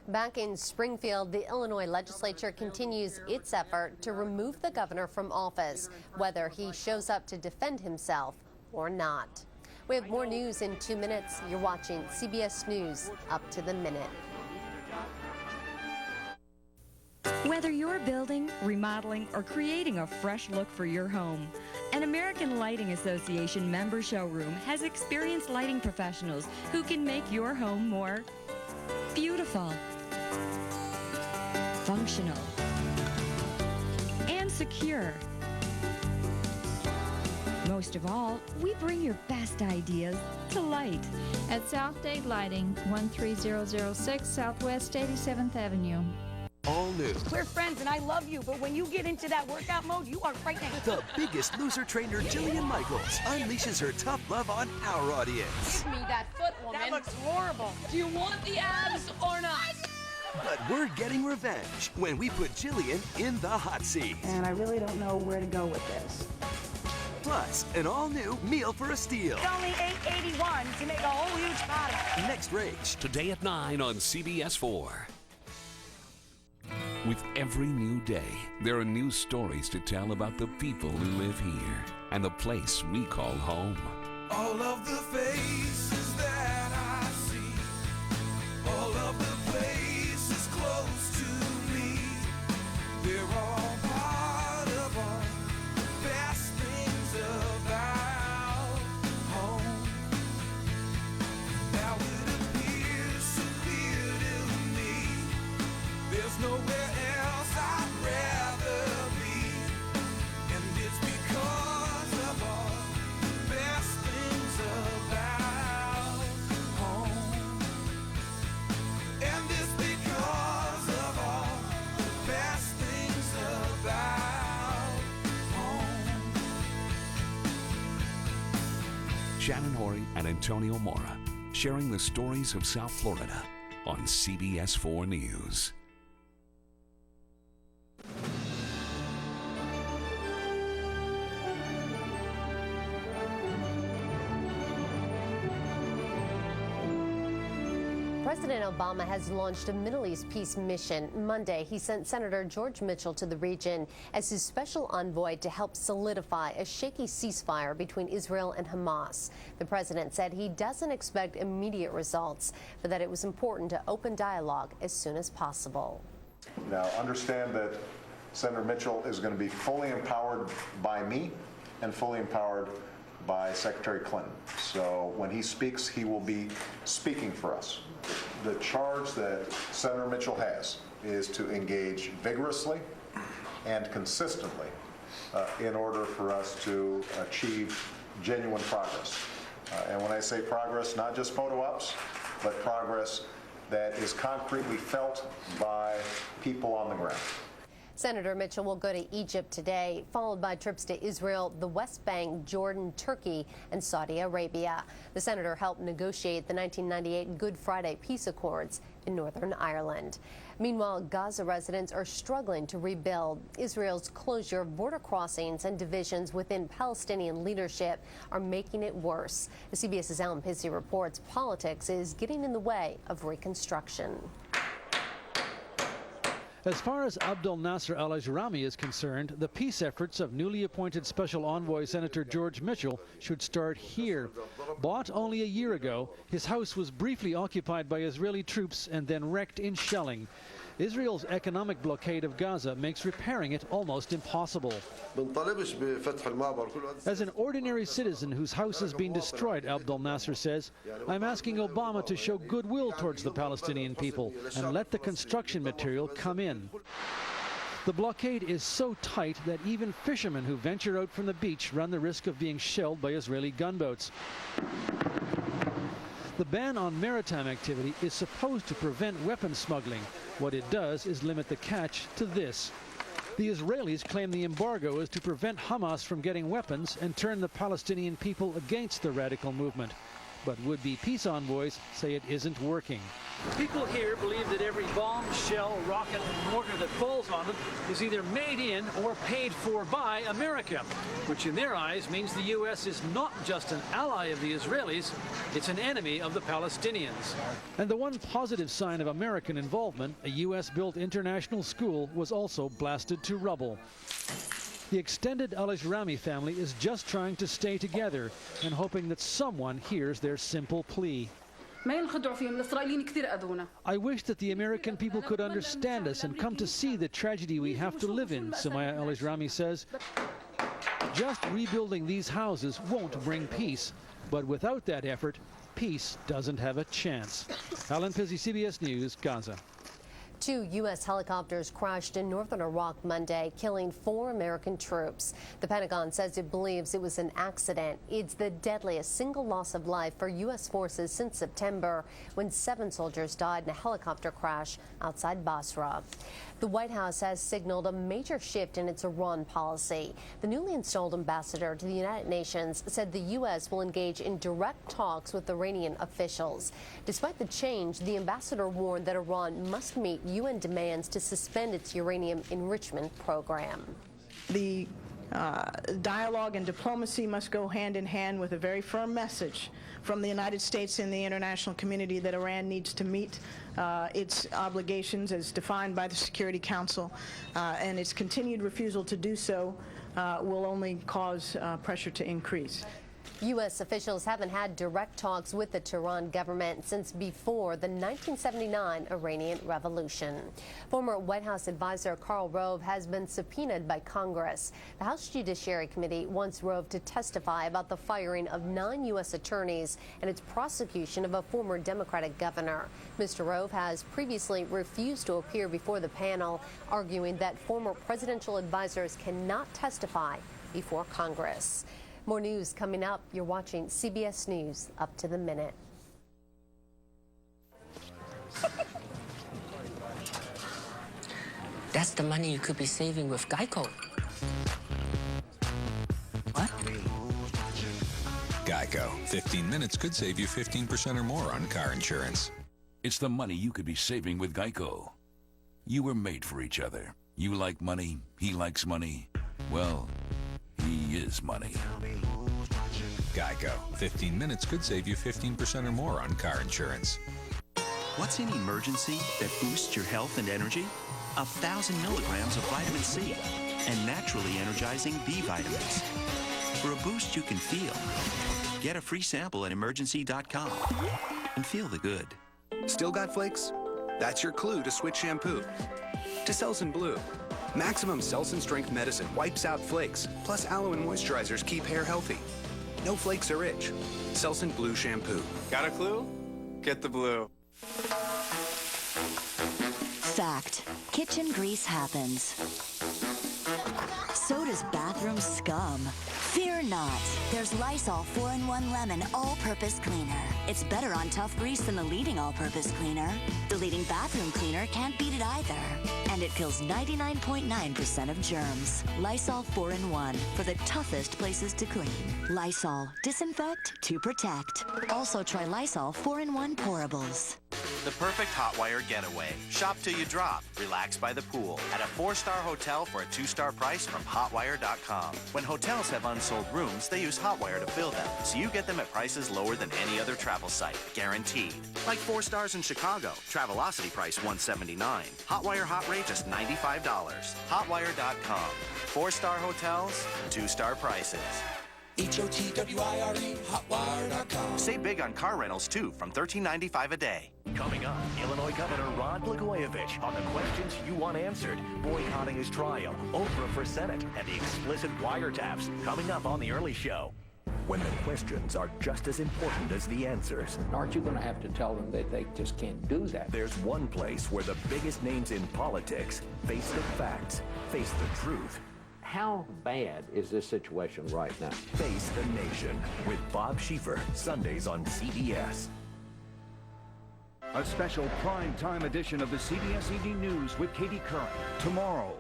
Back in Springfield, the Illinois legislature continues its effort to remove the governor from office, whether he shows up to defend himself or not. We have more news in 2 minutes. You're watching CBS News Up to the Minute. Whether you're building, remodeling, or creating a fresh look for your home, an American Lighting Association member showroom has experienced lighting professionals who can make your home more beautiful, functional, and secure. Most of all, we bring your best ideas to light. At South Dade Lighting, 13006 Southwest 87th Avenue. All new. We're friends and I love you, but when you get into that workout mode, you are frightening. The Biggest Loser trainer, Jillian Michaels, unleashes her tough love on our audience. Give me that foot, woman. That looks horrible. Do you want the abs or not? But we're getting revenge when we put Jillian in the hot seat. And I really don't know where to go with this. Plus, an all-new meal for a steal. It's only $8.81 to make a whole huge pot. Next Rage. Today at 9 on CBS 4. With every new day, there are new stories to tell about the people who live here and the place we call home. All of the faces that I see, all of the places close to me, they're all part of all the best things about home. Now it appears so clear to me, there's nowhere else I'd rather be, and it's because of all the best things about home, and it's because of all the best things about home. Shannon Horry and Antonio Mora sharing the stories of South Florida on CBS 4 News. President Obama has launched a Middle East peace mission. Monday, he sent Senator George Mitchell to the region as his special envoy to help solidify a shaky ceasefire between Israel and Hamas. The president said he doesn't expect immediate results, but that it was important to open dialogue as soon as possible. Now, understand that Senator Mitchell is going to be fully empowered by me and fully empowered by Secretary Clinton. So when he speaks, he will be speaking for us. The charge that Senator Mitchell has is to engage vigorously and consistently in order for us to achieve genuine progress. And when I say progress, not just photo ops, but progress that is concretely felt by people on the ground. Senator Mitchell will go to Egypt today, followed by trips to Israel, the West Bank, Jordan, Turkey, and Saudi Arabia. The senator helped negotiate the 1998 Good Friday peace accords in Northern Ireland. Meanwhile, Gaza residents are struggling to rebuild. Israel's closure of border crossings and divisions within Palestinian leadership are making it worse. The CBS's Alan Pizzi reports politics is getting in the way of reconstruction. As far as Abdel Nasser al-Ajrami is concerned, the peace efforts of newly appointed Special Envoy Senator George Mitchell should start here. Bought only a year ago, his house was briefly occupied by Israeli troops and then wrecked in shelling. Israel's economic blockade of Gaza makes repairing it almost impossible. As an ordinary citizen whose house has been destroyed, Abdel Nasser says, I'm asking Obama to show goodwill towards the Palestinian people and let the construction material come in. The blockade is so tight that even fishermen who venture out from the beach run the risk of being shelled by Israeli gunboats. The ban on maritime activity is supposed to prevent weapons smuggling. What it does is limit the catch to this. The Israelis claim the embargo is to prevent Hamas from getting weapons and turn the Palestinian people against the radical movement. But would-be peace envoys say it isn't working. People here believe that every bomb, shell, rocket, and mortar that falls on them is either made in or paid for by America, which in their eyes means the U.S. is not just an ally of the Israelis, it's an enemy of the Palestinians. And the one positive sign of American involvement, a U.S.-built international school, was also blasted to rubble. The extended al-Ajrami family is just trying to stay together and hoping that someone hears their simple plea. I wish that the American people could understand us and come to see the tragedy we have to live in, Sumaya al-Ajrami says. Just rebuilding these houses won't bring peace, but without that effort, peace doesn't have a chance. Alan Pizzi, CBS News, Gaza. 2 U.S. helicopters crashed in northern Iraq Monday, killing 4 American troops. The Pentagon says it believes it was an accident. It's the deadliest single loss of life for U.S. forces since September, when 7 soldiers died in a helicopter crash outside Basra. The White House has signaled a major shift in its Iran policy. The newly installed ambassador to the United Nations said the U.S. will engage in direct talks with Iranian officials. Despite the change, the ambassador warned that Iran must meet UN demands to suspend its uranium enrichment program. The dialogue and diplomacy must go hand in hand with a very firm message from the United States and the international community that Iran needs to meet its obligations as defined by the Security Council, and its continued refusal to do so will only cause pressure to increase. U.S. officials haven't had direct talks with the Tehran government since before the 1979 Iranian Revolution. Former White House advisor Karl Rove has been subpoenaed by Congress. The House Judiciary Committee wants Rove to testify about the firing of 9 U.S. attorneys and its prosecution of a former Democratic governor. Mr. Rove has previously refused to appear before the panel, arguing that former presidential advisors cannot testify before Congress. More news coming up. You're watching CBS News Up to the Minute. That's the money you could be saving with Geico. What? Geico. 15 minutes could save you 15% or more on car insurance. It's the money you could be saving with Geico. You were made for each other. You like money, he likes money. Well, he is money. Geico. 15 minutes could save you 15% or more on car insurance. What's in emergency that boosts your health and energy? 1,000 milligrams of vitamin C and naturally energizing B vitamins. For a boost you can feel. Get a free sample at emergency.com and feel the good. Still got flakes? That's your clue to switch shampoo. To Selsun Blue. Maximum Selsun Strength Medicine wipes out flakes, plus aloe and moisturizers keep hair healthy. No flakes or itch. Selsun Blue Shampoo. Got a clue? Get the blue. Fact. Kitchen grease happens. So so does bathroom scum. Fear not. There's Lysol 4-in-1 Lemon All-Purpose Cleaner. It's better on tough grease than the leading all-purpose cleaner. The leading bathroom cleaner can't beat it either. And it kills 99.9% of germs. Lysol 4-in-1 for the toughest places to clean. Lysol. Disinfect to protect. Also try Lysol 4-in-1 Pourables. The perfect Hotwire getaway. Shop till you drop. Relax by the pool. At a 4-star hotel for a 2-star price from Hotwire.com. When hotels have unsold rooms, they use Hotwire to fill them, so you get them at prices lower than any other travel site. Guaranteed. Like 4 stars in Chicago. Travelocity price $179. Hotwire hot rate just $95. Hotwire.com. 4-star hotels, 2-star prices. HOTWIRE, Hotwire.com. Save big on car rentals, too, from $13.95 a day. Coming up, Illinois Governor Rod Blagojevich on the questions you want answered, boycotting his trial, Oprah for Senate, and the explicit wiretaps. Coming up on The Early Show. When the questions are just as important as the answers. Aren't you going to have to tell them that they just can't do that? There's one place where the biggest names in politics face the facts, face the truth. How bad is this situation right now? Face the Nation with Bob Schieffer, Sundays on CBS. A special prime-time edition of the CBS Evening News with Katie Curran tomorrow.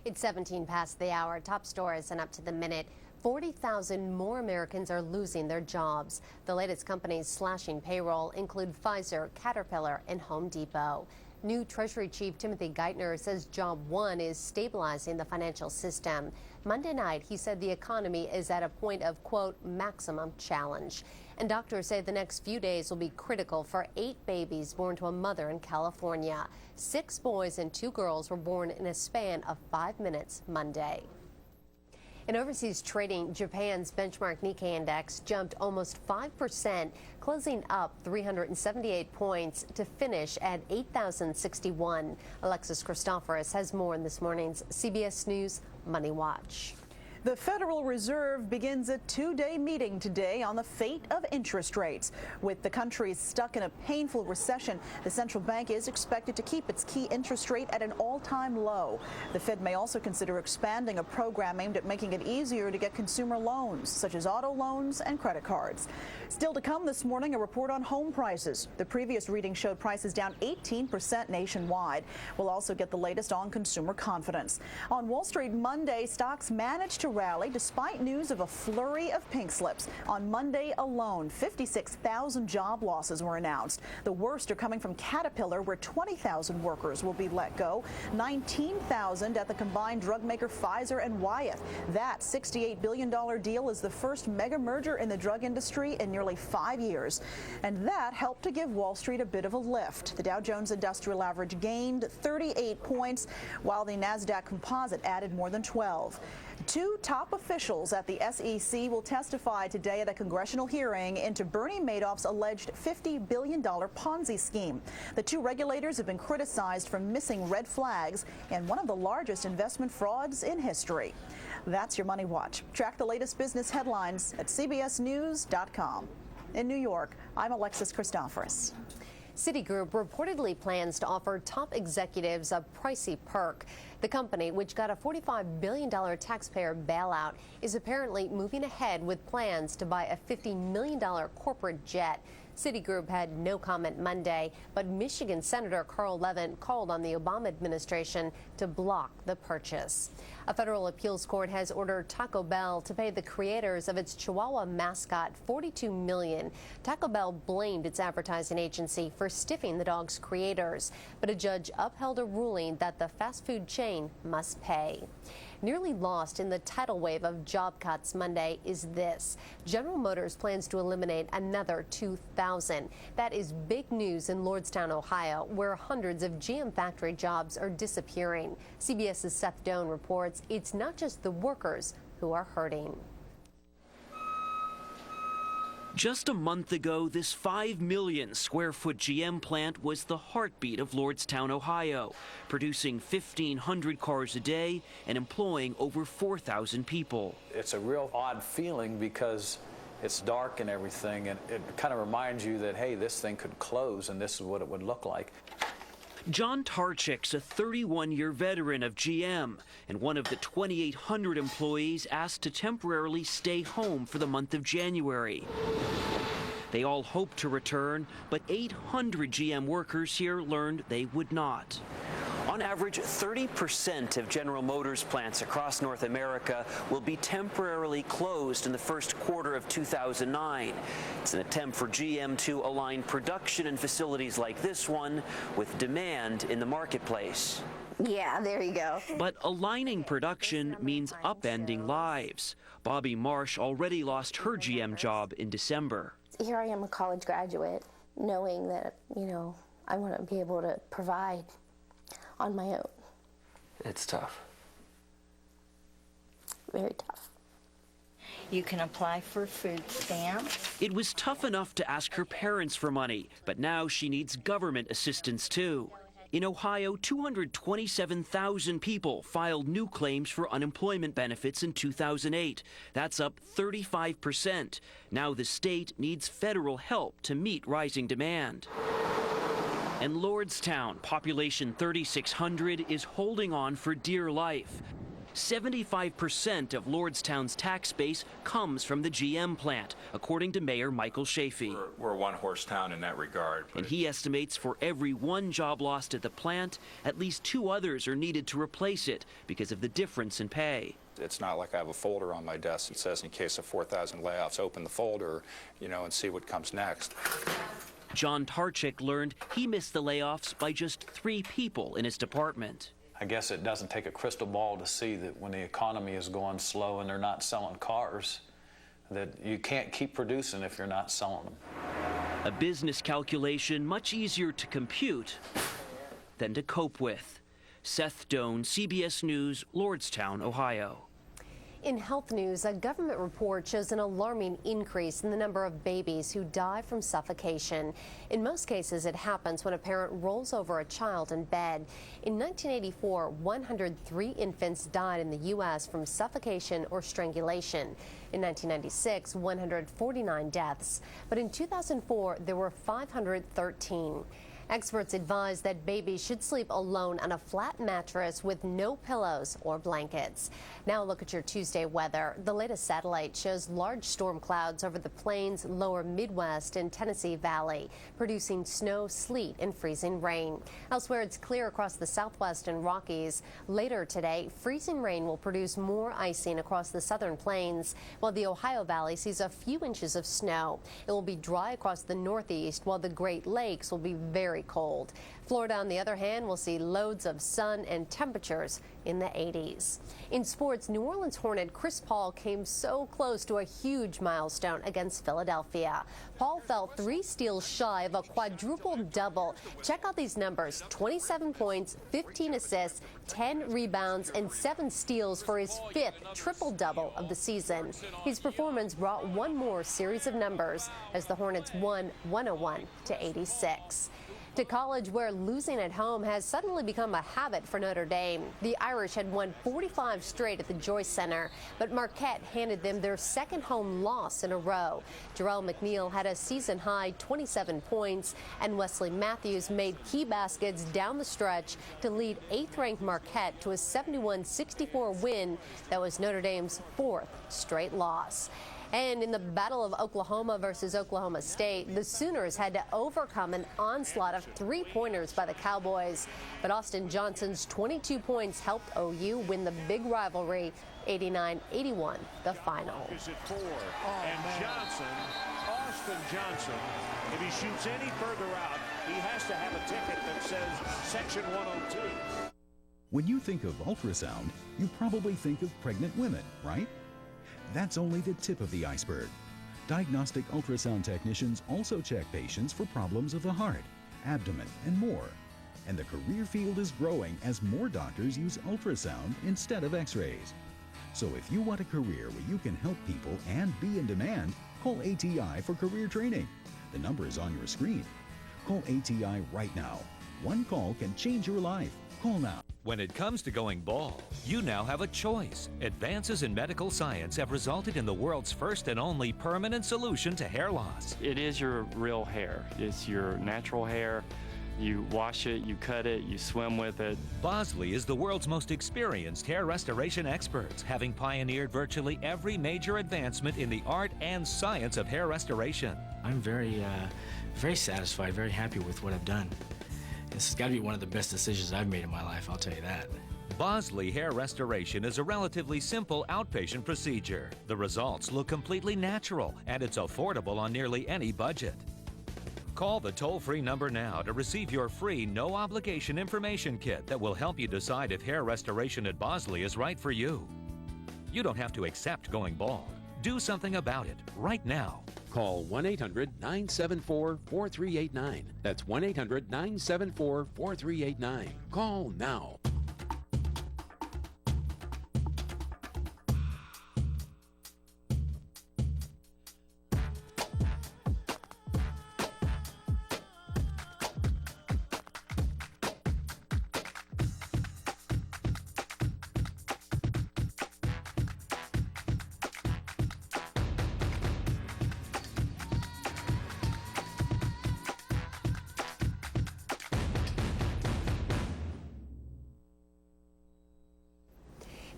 It's 17 past the hour. Top stories and up to the minute. 40,000 more Americans are losing their jobs. The latest companies slashing payroll include Pfizer, Caterpillar, and Home Depot. New Treasury Chief Timothy Geithner says Job 1 is stabilizing the financial system. Monday night, he said the economy is at a point of, quote, maximum challenge. And doctors say the next few days will be critical for 8 babies born to a mother in California. 6 boys and 2 girls were born in a span of 5 minutes Monday. In overseas trading, Japan's benchmark Nikkei index jumped almost 5%, closing up 378 points to finish at 8,061. Alexis Christoforous has more in this morning's CBS News Money Watch. The Federal Reserve begins a 2-day meeting today on the fate of interest rates. With the country stuck in a painful recession, the central bank is expected to keep its key interest rate at an all-time low. The Fed may also consider expanding a program aimed at making it easier to get consumer loans, such as auto loans and credit cards. Still to come this morning, a report on home prices. The previous reading showed prices down 18% nationwide. We'll also get the latest on consumer confidence. On Wall Street Monday, stocks managed to rally despite news of a flurry of pink slips. On Monday alone, 56,000 job losses were announced. The worst are coming from Caterpillar, where 20,000 workers will be let go, 19,000 at the combined drug maker Pfizer and Wyeth. That $68 billion deal is the first mega merger in the drug industry in nearly 5 years. And that helped to give Wall Street a bit of a lift. The Dow Jones Industrial Average gained 38 points, while the NASDAQ Composite added more than 12. 2 top officials at the SEC will testify today at a congressional hearing into Bernie Madoff's alleged $50 billion Ponzi scheme. The 2 regulators have been criticized for missing red flags in one of the largest investment frauds in history. That's your Money Watch. Track the latest business headlines at cbsnews.com. In New York, I'm Alexis Christoforous. Citigroup reportedly plans to offer top executives a pricey perk. The company, which got a $45 billion taxpayer bailout, is apparently moving ahead with plans to buy a $50 million corporate jet. Citigroup had no comment Monday, but Michigan Senator Carl Levin called on the Obama administration to block the purchase. A federal appeals court has ordered Taco Bell to pay the creators of its Chihuahua mascot $42 million. Taco Bell blamed its advertising agency for stiffing the dog's creators, but a judge upheld a ruling that the fast food chain must pay. Nearly lost in the tidal wave of job cuts Monday is this. General Motors plans to eliminate another 2,000. That is big news in Lordstown, Ohio, where hundreds of GM factory jobs are disappearing. CBS's Seth Doan reports it's not just the workers who are hurting. Just a month ago, this 5 million square foot GM plant was the heartbeat of Lordstown, Ohio, producing 1,500 cars a day and employing over 4,000 people. It's a real odd feeling because it's dark and everything, and it kind of reminds you that, hey, this thing could close and this is what it would look like. John Tarchik's a 31-year veteran of GM and one of the 2,800 employees asked to temporarily stay home for the month of January. They all hoped to return, but 800 GM workers here learned they would not. On average, 30% of General Motors plants across North America will be temporarily closed in the first quarter of 2009. It's an attempt for GM to align production in facilities like this one with demand in the marketplace. Yeah, there you go. But aligning production means upending lives. Bobby Marsh already lost her GM job in December. Here I am, a college graduate, knowing that, I want to be able to provide on my own. It's tough. Very tough. You can apply for food stamps. It was tough enough to ask her parents for money, but now she needs government assistance too. In Ohio, 227,000 people filed new claims for unemployment benefits in 2008. That's up 35%. Now the state needs federal help to meet rising demand. And Lordstown, population 3,600, is holding on for dear life. 75% of Lordstown's tax base comes from the GM plant, according to Mayor Michael Chafee. We're a one-horse town in that regard. And he estimates for every one job lost at the plant, at least 2 others are needed to replace it because of the difference in pay. It's not like I have a folder on my desk that says, in case of 4,000 layoffs, open the folder, and see what comes next. John Tarchik learned he missed the layoffs by just 3 people in his department. I guess it doesn't take a crystal ball to see that when the economy is going slow and they're not selling cars, that you can't keep producing if you're not selling them. A business calculation much easier to compute than to cope with. Seth Doan, CBS News, Lordstown, Ohio. In health news, a government report shows an alarming increase in the number of babies who die from suffocation. In most cases, it happens when a parent rolls over a child in bed. In 1984, 103 infants died in the U.S. from suffocation or strangulation. In 1996, 149 deaths. But in 2004, there were 513. Experts advise that babies should sleep alone on a flat mattress with no pillows or blankets. Now look at your Tuesday weather. The latest satellite shows large storm clouds over the plains, lower Midwest, and Tennessee Valley, producing snow, sleet, and freezing rain. Elsewhere, it's clear across the Southwest and Rockies. Later today, freezing rain will produce more icing across the southern plains, while the Ohio Valley sees a few inches of snow. It will be dry across the Northeast, while the Great Lakes will be very cold. Florida, on the other hand, will see loads of sun and temperatures in the 80s. In sports, New Orleans Hornet Chris Paul came so close to a huge milestone against Philadelphia. Paul fell 3 steals shy of a quadruple double. Check out these numbers: 27 points, 15 assists, 10 rebounds, and 7 steals for his 5th triple-double of the season. His performance brought one more series of numbers as the Hornets won 101-86. To college, where losing at home has suddenly become a habit for Notre Dame. The Irish had won 45 straight at the Joyce Center, but Marquette handed them their second home loss in a row. Jarrell McNeil had a season-high 27 points, and Wesley Matthews made key baskets down the stretch to lead 8th-ranked Marquette to a 71-64 win that was Notre Dame's 4th straight loss. And in the Battle of Oklahoma versus Oklahoma State, the Sooners had to overcome an onslaught of 3-pointers by the Cowboys. But Austin Johnson's 22 points helped OU win the big rivalry, 89-81, the final. Is it 4? And Austin Johnson, if he shoots any further out, he has to have a ticket that says Section 102. When you think of ultrasound, you probably think of pregnant women, right? That's only the tip of the iceberg. Diagnostic ultrasound technicians also check patients for problems of the heart, abdomen, and more. And the career field is growing as more doctors use ultrasound instead of x-rays. So if you want a career where you can help people and be in demand, call ATI for career training. The number is on your screen. Call ATI right now. One call can change your life. Call now. When it comes to going bald, you now have a choice. Advances in medical science have resulted in the world's first and only permanent solution to hair loss. It is your real hair. It's your natural hair. You wash it, you cut it, you swim with it. Bosley is the world's most experienced hair restoration experts, having pioneered virtually every major advancement in the art and science of hair restoration. I'm very satisfied, very happy with what I've done. This has got to be one of the best decisions I've made in my life, I'll tell you that. Bosley Hair Restoration is a relatively simple outpatient procedure. The results look completely natural, and it's affordable on nearly any budget. Call the toll-free number now to receive your free, no-obligation information kit that will help you decide if hair restoration at Bosley is right for you. You don't have to accept going bald. Do something about it right now. Call 1-800-974-4389. That's 1-800-974-4389. Call now.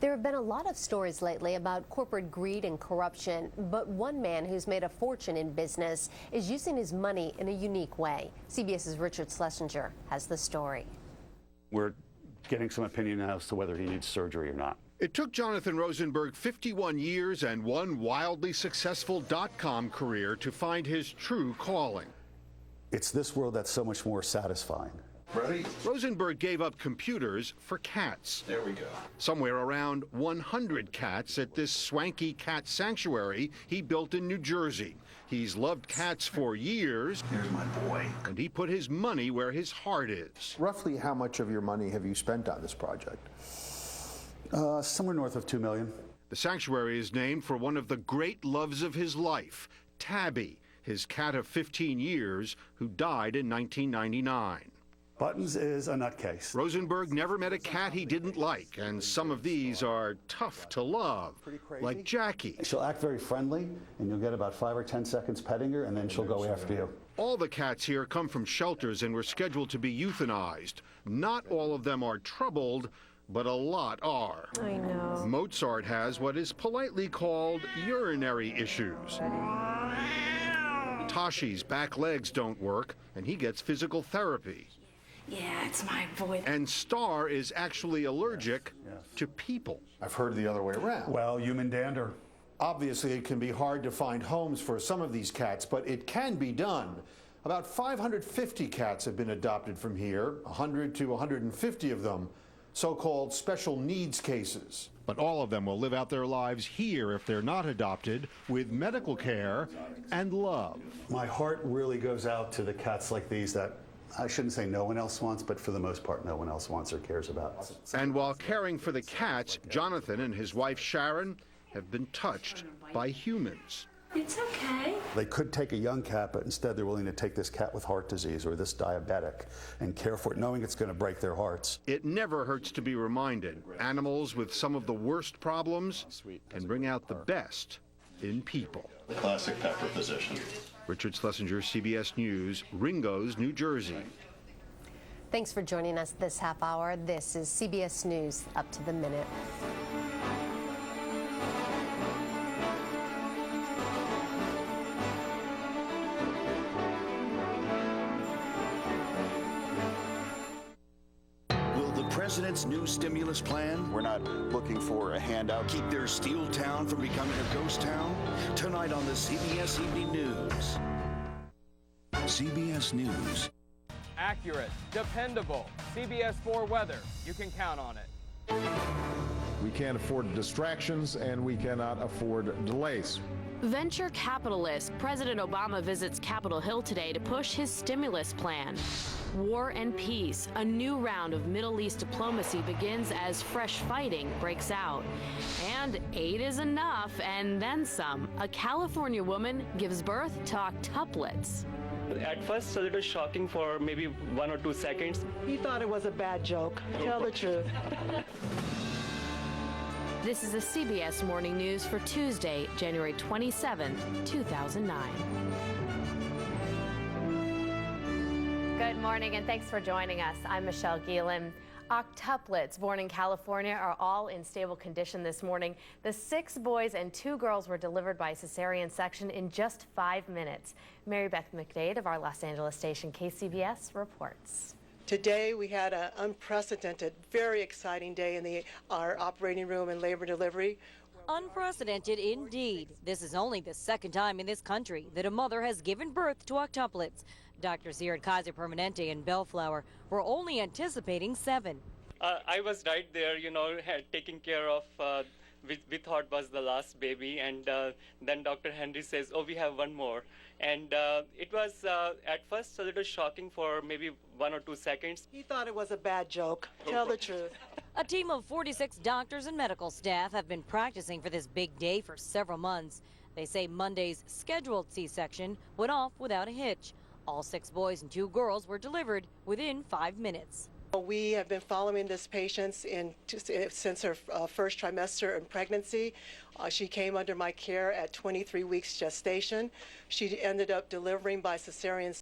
There have been a lot of stories lately about corporate greed and corruption, but one man who's made a fortune in business is using his money in a unique way. CBS's Richard Schlesinger has the story. We're getting some opinion as to whether he needs surgery or not. It took Jonathan Rosenberg 51 years and one wildly successful .com career to find his true calling. It's this world that's so much more satisfying. Ready? Rosenberg gave up computers for cats. There we go. Somewhere around 100 cats at this swanky cat sanctuary he built in New Jersey. He's loved cats for years. Here's my boy. And he put his money where his heart is. Roughly how much of your money have you spent on this project? Somewhere north of $2 million. The sanctuary is named for one of the great loves of his life, Tabby, his cat of 15 years, who died in 1999. Buttons is a nutcase. Rosenberg never met a cat he didn't like, and some of these are tough to love, like Jackie. She'll act very friendly, and you'll get about 5 or 10 seconds petting her, and then she'll go after you. All the cats here come from shelters and were scheduled to be euthanized. Not all of them are troubled, but a lot are. I know. Mozart has what is politely called urinary issues. Tashi's back legs don't work, and he gets physical therapy. Yeah, it's my boy. And Star is actually allergic to people. I've heard the other way around. Well, human dander. Obviously, it can be hard to find homes for some of these cats, but it can be done. About 550 cats have been adopted from here, 100 to 150 of them so-called special needs cases. But all of them will live out their lives here if they're not adopted, with medical care and love. My heart really goes out to the cats like these that I shouldn't say no one else wants, but for the most part, no one else wants or cares about. And while caring for the cats, Jonathan and his wife Sharon have been touched by humans. It's okay. They could take a young cat, but instead they're willing to take this cat with heart disease or this diabetic and care for it, knowing it's going to break their hearts. It never hurts to be reminded. Animals with some of the worst problems can bring out the best in people. The classic pepper position. Richard Schlesinger, CBS News, Ringo's, New Jersey. Thanks for joining us this half hour. This is CBS News Up to the Minute. President's new stimulus plan? We're not looking for a handout. Keep their steel town from becoming a ghost town? Tonight on the CBS Evening News. CBS News. Accurate, dependable. CBS 4 weather. You can count on it. We can't afford distractions and we cannot afford delays. Venture capitalist President Obama visits Capitol Hill today to push his stimulus plan. War and peace. A new round of Middle East diplomacy begins as fresh fighting breaks out. And aid is enough, and then some. A California woman gives birth to octuplets. At first, a little shocking for maybe 1 or 2 seconds. He thought it was a bad joke. Tell the truth. This is the CBS Morning News for Tuesday, January 27, 2009. Good morning and thanks for joining us. I'm Michelle Gielan. Octuplets born in California are all in stable condition this morning. The 6 boys and 2 girls were delivered by cesarean section in just 5 minutes. Mary Beth McDade of our Los Angeles station KCBS reports. Today we had an unprecedented, very exciting day in our operating room and labor delivery. Unprecedented indeed. This is only the second time in this country that a mother has given birth to octuplets. Doctors here at Kaiser Permanente in Bellflower were only anticipating 7. I was right there, taking care of, we thought was the last baby, and then Dr. Henry says, oh, we have 1 more. And it was at first a little shocking for maybe 1 or 2 seconds. He thought it was a bad joke. Tell the truth. A team of 46 doctors and medical staff have been practicing for this big day for several months. They say Monday's scheduled C-section went off without a hitch. All 6 boys and 2 girls were delivered within 5 minutes. We have been following this patient since her first trimester in pregnancy. She came under my care at 23 weeks gestation. She ended up delivering by cesarean